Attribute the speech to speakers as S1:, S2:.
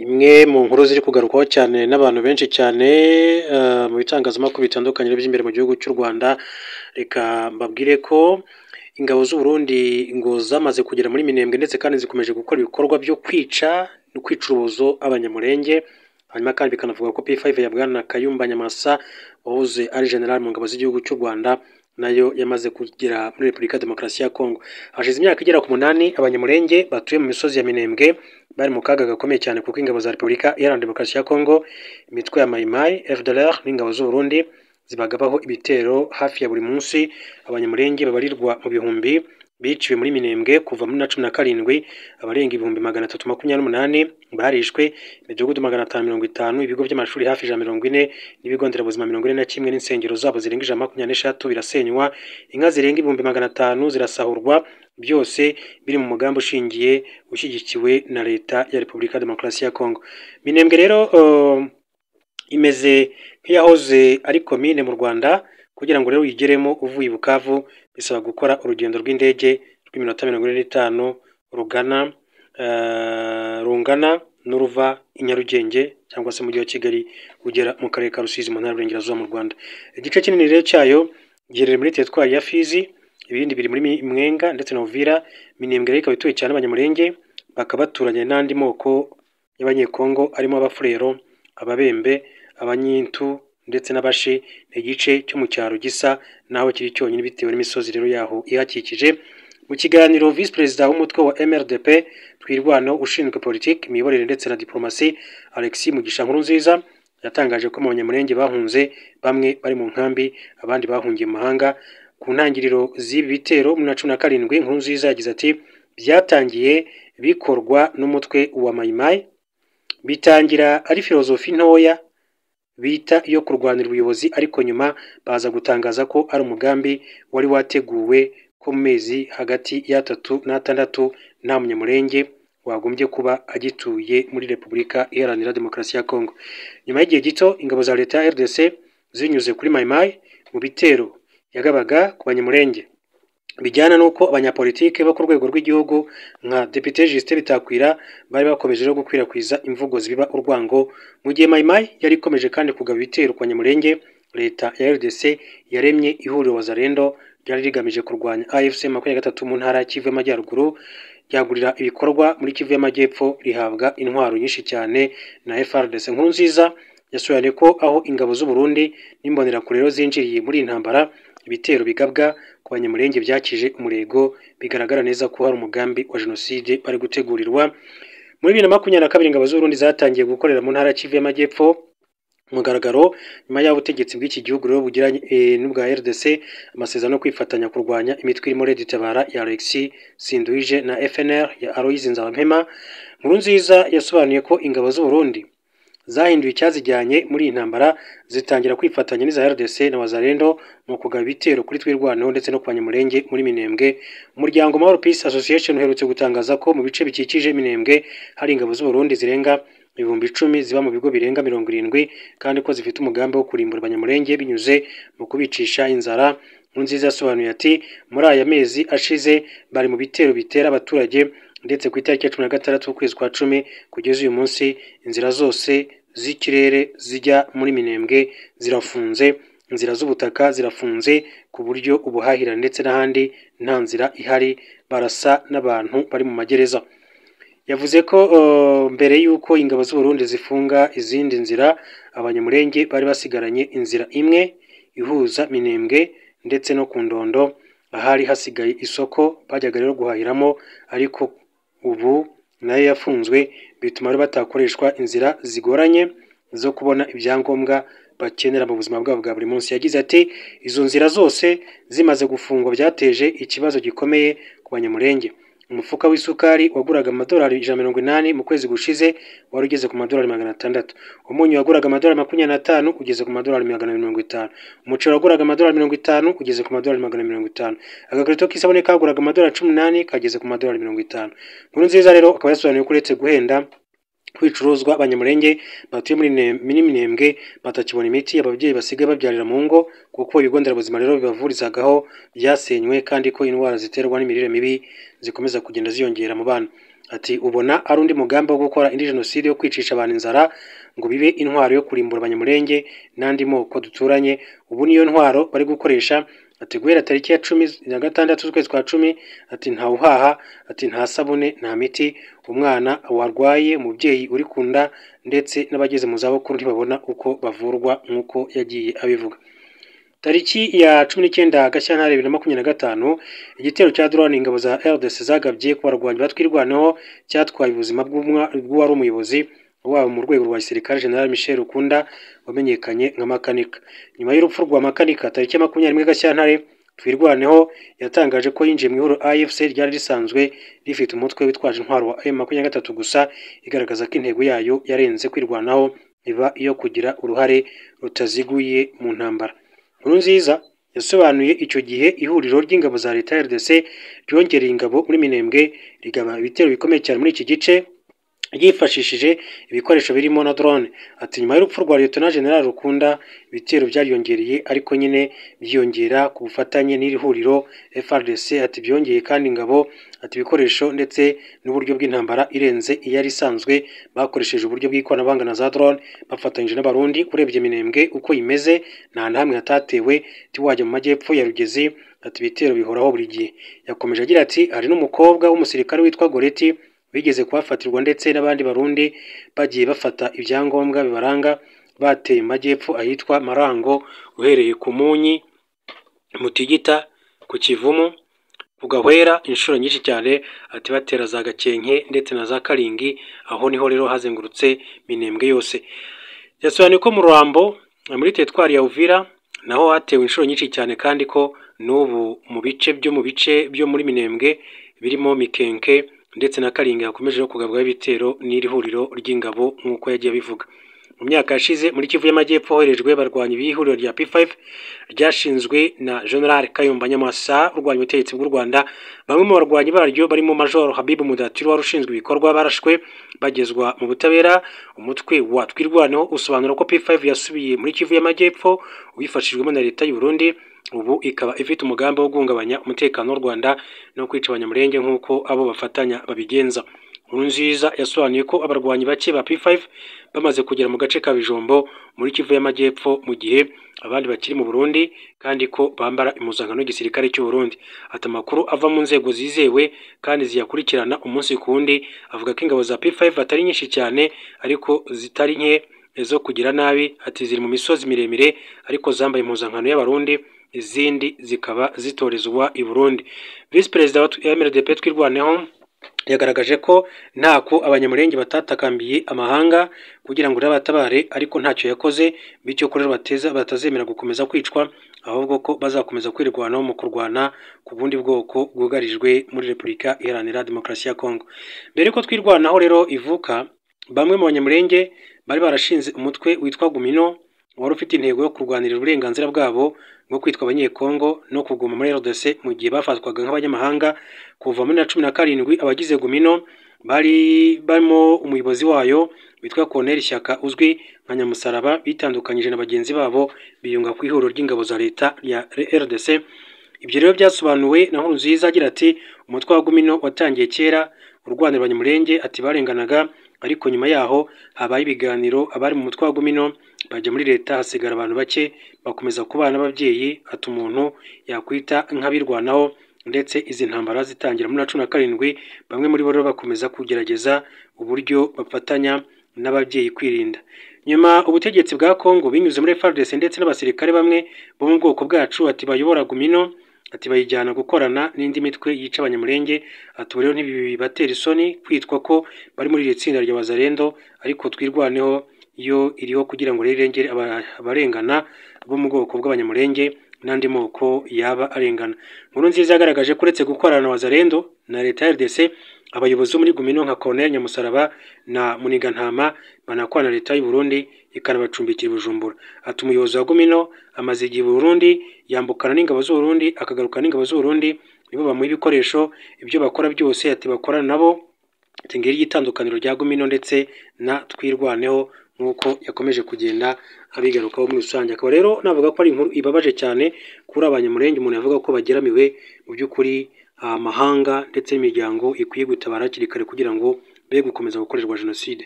S1: Imwe mu nkuru ziri kugarukwaho cyane n'abantu benshi cyane mu bitangazamakuru bitandukanye by'imbere mu gihugu cy'u Rwanda, reka mbabwire ko ingabo z'u Burundi ngo zamaze kugera muri Minembwe ndetse kandi zikomeje gukora ibikorwa byo kwica no kwica urubozo abanyamulenge, hanyuma kandi bikanavuga ko P5 ya Bwana Kayumba Nyamwasa wahoze ari general mu ngabo z'igihugu cy'u Rwanda nayo yamaze kugera muri Repubulika ya Demokarasi ya Kongo. Hashize imyaka igera ku 8 abanyamulenge batuye mu misozi ya Minembwe bari mu kaga gakomeye cyane kuko ingabo za Repubulika Iharanira Demokarasi ya Kongo, imitwe ya Mai Mai, FDLR n'ingabo z'u Burundi zibagabaho ibitero hafi ya buri munsi. Abanyamulenge babarirwa mu bihumbi biciwe muri Minembwe kuva muri 2017, abarenga ibihumbi 328 barishwe, imidugudu 550, ibigo by'amashuri hafi 140 n'ibigo nderabuzima 41 n'insengero zabo zirenga 126 birasenywa, inka zirenga ibihumbi 500 zirasahurwa, byose biri mu mugambi ushyigikiwe na leta ya Repubulika ya Demokarasi ya Kongo. Minembwe rero imeze nk'iyahoze ari komine mu Rwanda, kugira ngo rero uyigeremo uvuye i Bukavu bisaba gukora urugendo rw'indege rw'iminota 45 rungana n'uruva i Nyarugenge cyangwa se mu mujyi wa Kigali ugera mu karere ka Rusizi mu ntara y'Uburengerazuba mu Rwanda. Igice kinini rero cyayo giherereye muri teritwari ya Fizi, ibindi biri muri Mwenga ndetse na Uvira. Minembwe rero ikaba ituwe cyane abanyamulenge, bakaba baturanye n'andi moko y'abanyekongo arimo abafurero, ababembe, abanyintu ndetse n'abashi. Igice cyo mu cyaro gisa naho kiri cyonyine bitewe n'imisozi rero yaho ihakikije. Mu kiganiro Vice Perezida w'umutwe wa MRDP Twirwano ushinzwe politiki, imiyoborere ndetse na diplomasi, Alexis Mugisha Nkurunziza yatangaje ko abanyamulenge bahunze bamwe bari mu nkambi, abandi bahungiye mu mahanga. Ku ntangiriro z'ibi bitero muri 2017, Nkurunziza yagize ati byatangiye bikorwa n'umutwe wa Mai Mai, bitangira ari filozofi ntoya bita iyo kurwanira ubuyobozi, ariko nyuma baza gutangaza ko ari umugambi wari wateguwe ko mu mezi hagati ya 3 na 6 nta munyamulenge wagombye kuba agituye muri Repubulika Iharanira Demokarasi ya Kongo. Nyuma y'igihe gito ingabo za leta ya RDC zinyuze kuri Mai Mai mu bitero yagabaga ku banyamulenge, bijyana nuko abanyapolitike bo ku rwego rw'igihugu nka Depite Justin Bitakwira bari bakomeje no gukwirakwiza imvugo zibiba urwango. Mu gihe Mai Mai yari ikomeje kandi kugaba ibitero ku banyamulenge, leta ya RDC yaremye ihuriro Wazalendo ryari rigamije kurwanya AFC 23 mu ntara ya Kivu y'Amajyaruguru, ryagurira ibikorwa muri Kivu y'Amajyepfo, rihabwa intwaro nyinshi cyane na FARDC. Nkurunziza yasobanuye ko aho ingabo z'u Burundi n'imbonerakure rero zinjiriye muri intambara, ibitero bigabwa ku banyamulenge byakije umurego, bigaragara neza ko hari umugambi wa jenoside bari gutegurirwa. Muri 2022 ingabo z'u Burundi zatangiye gukorera mu ntara ya Kivu y'Amajyepfo mugaragaro, nyuma y'aho ubutegetsi bw'iki gihugu rero bugiranye n'ubwa RDC amasezerano yo kwifatanya kurwanya imitwe irimo Red Tabara ya Alexis Sinduije na FNR ya Aloys Nzabampema. Nkurunziza yasobanuye ko ingabo z'u Burundi zahinduye icyazijyanye muri iyi ntambara, zitangira kwifatanya n'iza RDC na Wazalendo mu kugaba ibitero kuri Twirwanaho ndetse no ku banyamulenge muri Minembwe. Umuryango Mahoro Peace Association uherutse gutangaza ko mu bice bikikije Minembwe hari ingabo z'u Burundi zirenga 10,000 ziba mu bigo birenga 70, kandi ko zifite umugambi wo kurimbura abanyamulenge binyuze mu kubicisha inzara. Nkurunziza yasobanuye ati muri aya mezi ashize bari mu bitero bitera abaturage, ndetse ku itariki ya 16 ukwezi kwa 10 kugeza uyu munsi inzira zose z'ikirere zijya muri Minembwe zirafunze, inzira z'ubutaka zirafunze ku buryo ubuhahira ndetse n'ahandi nta nzira ihari, barasa n'abantu bari mu magereza. Yavuze ko mbere y'uko ingabo z'u Burundi zifunga izindi nzira, abanyamulenge bari basigaranye inzira imwe ihuza Minembwe ndetse no ku Ndondo, ahari hasigaye isoko bajyaga rero guhahiramo, ariko ubu nayo yafunzwe, bituma rero batakoreshwa inzira zigoranye zo kubona ibyangombwa bakenera mu buzima bwabo bwa buri munsi. Yagize ati izo nzira zose zimaze gufungwa byateje ikibazo gikomeye ku banyamulenge. Umufuka w'isukari waguraga amadolari 180 mu kwezi gushize wari ugeze ku madolari 600. Umunyu waguraga amadolari 25 ugeze ku madolari 150. Umuceri waguraga amadolari 50 ugeze ku madolari 150. Agakarito k'isabune kaguraga amadolari 18 kageze ku madolari 50. Nkurunziza rero akaba yasobanuye ko uretse guhenda kwicuruzwa abanyamulenge batuye muri Minembwe batakibona imiti, ababyeyi basigaye babyarira mu ngo kuko ibigo nderabuzima rero bibavurizagaho byasenywe, kandi ko indwara ziterwa n'imirire mibi zikomeza kugenda ziyongera mu bana. ati ubona ari undi mugambi wo gukora indi jenoside yo kwicisha abantu inzara ngo bibe intwaro yo kurimbura abanyamulenge n'andi moko duturanye. Ubu niyo ntwaro bari gukoresha. Ati guhera tariki ya 16 z'ukwezi kwa 10 ati nta uhaha, ati nta sabune, nta miti, umwana warwaye, umubyeyi uri kunda ndetse n'abageze mu zabukuru ntibabona uko bavurwa nk'uko yagiye abivuga. Tariki ya 19 Gashyantare 2025 igitero cya drone ingabo za RDC zagabye ku barwanyi batwirwanaho cyatwaye ubuzima bw'uwari umuyobozi wabo mu rwego rwa gisirikare General Michel Rukunda wamenyekanye nka Makanika. Nyuma y'urupfu rwa Makanika tariki ya 21 Gashyantare twirwaneho yatangaje ko yinjiye mu ihuriro AFC ryari risanzwe rifite umutwe witwaje intwaro wa M23 gusa, igaragaza ko intego yayo yarenze kwirwanaho iba iyo kugira uruhare rutaziguye mu ntambara. Nkurunziza yasobanuye icyo gihe ihuriro ry'ingabo za leta ya RDC ryongereye ingabo muri Minembwe rigaba ibitero bikomeye cyane muri iki gice ryifashishije ibikoresho birimo na drone. Ati nyuma y'urupfu rwa Lieutenant General Rukunda ibitero byariyongereye, ariko nyine byiyongera ku bufatanye n'iri huriro FARDC. Ati byongeye kandi ingabo, ati ibikoresho ndetse n'uburyo bw'intambara irenze iyari isanzwe, bakoresheje uburyo bw'ikoranabuhanga na za drone bafatanyije n'abarundi. Urebye Minembwe uko imeze nta hamwe hatatewe, tiwajya mu majyepfo ya Rugezi, ati ibitero bihoraho buri gihe. Yakomeje agira ati hari n'umukobwa w'umusirikare witwa Goreti bigeze kuhafatirwa ndetse n'abandi barundi bagiye bafata ibyangombwa bibaranga, bateye mu majyepfo ahitwa Marango, uhereye ku Munyi, Mutigita, ku Kivumu, ku Gahwera inshuro nyinshi cyane. Ati batera za Gakenke ndetse na za Karingi, aho niho rero hazengurutse Minembwe yose. Yasobanuye ko mu Rurambo muri teritwari ya Uvira naho hatewe inshuro nyinshi cyane, kandi ko n'ubu mu bice byo muri Minembwe birimo Mikenke ndetse na Karinga yakomeje kugabwaho ibitero n'iri huriro ry'ingabo nk'uko yagiye bivuga. Mu myaka yashize muri Kivu y'Amajyepfo hoherejwe barwanyi b'ihuriro rya P5 ryashinzwe na General Kayumba Nyamwasa urwanya ubutegetsi bw'u Rwanda. Bamwe mu barwanyi baryo barimo Major Habibu Mudatiro wari ushinzwe ibikorwa barashwe bagezwa mu butabera. Umutwe wa twirwaneho usobanura ko P5 yasubiye muri Kivu y'Amajyepfo wifashijwemo na leta y'u Burundi, ubu ikaba ifite umugambi wo guhungabanya umutekano w'u Rwanda no kwica abanyamulenge nk'uko abo bafatanya babigenza. Nkurunziza yasobanuye ko abarwanyi bake ba P5 bamaze kugera mu gace ka Bijombo muri Kivu y'Amajyepfo mu gihe abandi bakiri mu Burundi, kandi ko bambara impuzankano y'igisirikare cy'u Burundi. Ati amakuru ava mu nzego zizewe kandi ziyakurikirana umunsi ku wundi avuga ko ingabo za P5 atari nyinshi cyane ariko zitari nke zo kugira nabi. Ati ziri mu misozi miremire ariko zambaye impuzankano y'abarundi, izindi zikaba zitorezwa i Burundi. Vice Perezida wa MRDP twirwaneho yagaragaje ko ntako abanyamulenge batatakambiye amahanga kugira ngo batabare, ariko ntacyo yakoze, bityo ko rero batazemera gukomeza kwicwa, ahubwo ko bazakomeza kwirwanaho mu kurwana ku bundi bwoko bwugarijwe muri Repubulika Iharanira Demokarasi ya Kongo. Mbere ko twirwanaho rero ivuka, bamwe mu banyamulenge bari barashinze umutwe witwa Gumino wari ufite intego yo kurwanirira uburenganzira bwabo bwo kwitwa abanyekongo no kuguma muri RDC mu gihe bafatwaga nk'abanyamahanga. Kuva muri 17 abagize Gumino bari barimo umuyobozi wayo witwa Colonel Shyaka uzwi nka Nyamusaraba, bitandukanyije na bagenzi babo biyunga ku ihuriro ry'ingabo za leta ya RDC. Ibyo rero byasobanuwe na Nkurunziza agira ati umutwe wa Gumino watangiye kera urwanira abanyamulenge, ati barenganaga, ariko nyuma yaho habaye ibiganiro, abari mu mutwe wa Gumino bajya muri leta, hasigara abantu bake bakomeza kubana n'ababyeyi. Ati umuntu yakwita nk'abirwanaho, ndetse izi ntambara zitangira muri 17 bamwe muri bo bakomeza kugerageza uburyo bafatanya n'ababyeyi kwirinda. Nyuma ubutegetsi bwa Kongo binyuze muri FARDC ndetse n'abasirikare bamwe bo mu bwoko bwacu, ati bayobora Gumino, ati bayijyana gukorana n'indi mitwe yica abanyamulenge. Ati rero ntibibatera isoni kwitwa ko bari muri iri tsinda rya Wazalendo, ariko twirwaneho yo iriho kugira ngo rirengere abarengana bo mu bwoko bw'abanyamulenge n'andi moko yaba arengana. Nkurunziza yagaragaje ko uretse gukorana na Wazalendo na leta ya RDC, abayobozi muri Gumino nka Colonel Nyamusaraba na Munigantama banakorana na leta y'u Burundi ikanabacumbikira Bujumbura. Ati umuyobozi wa Gumino amaze igihe Burundi, yambukana n'ingabo z'u Burundi akagaruka n'ingabo z'u Burundi, nibo bamuha ibikoresho, ibyo bakora byose ati bakorana nabo. Ati ngiri igitandukaniro rya Gumino ndetse na twirwaneho nk'uko yakomeje kugenda abigarukaho muri rusange. Akaba rero navuga ko ari inkuru ibabaje cyane kuri abanyamulenge, umuntu yavuga ko bageramiwe mu by'ukuri amahanga ndetse n'imiryango ikwiye gutabara hakiri kare kugira ngo be gukomeza gukorerwa jenoside.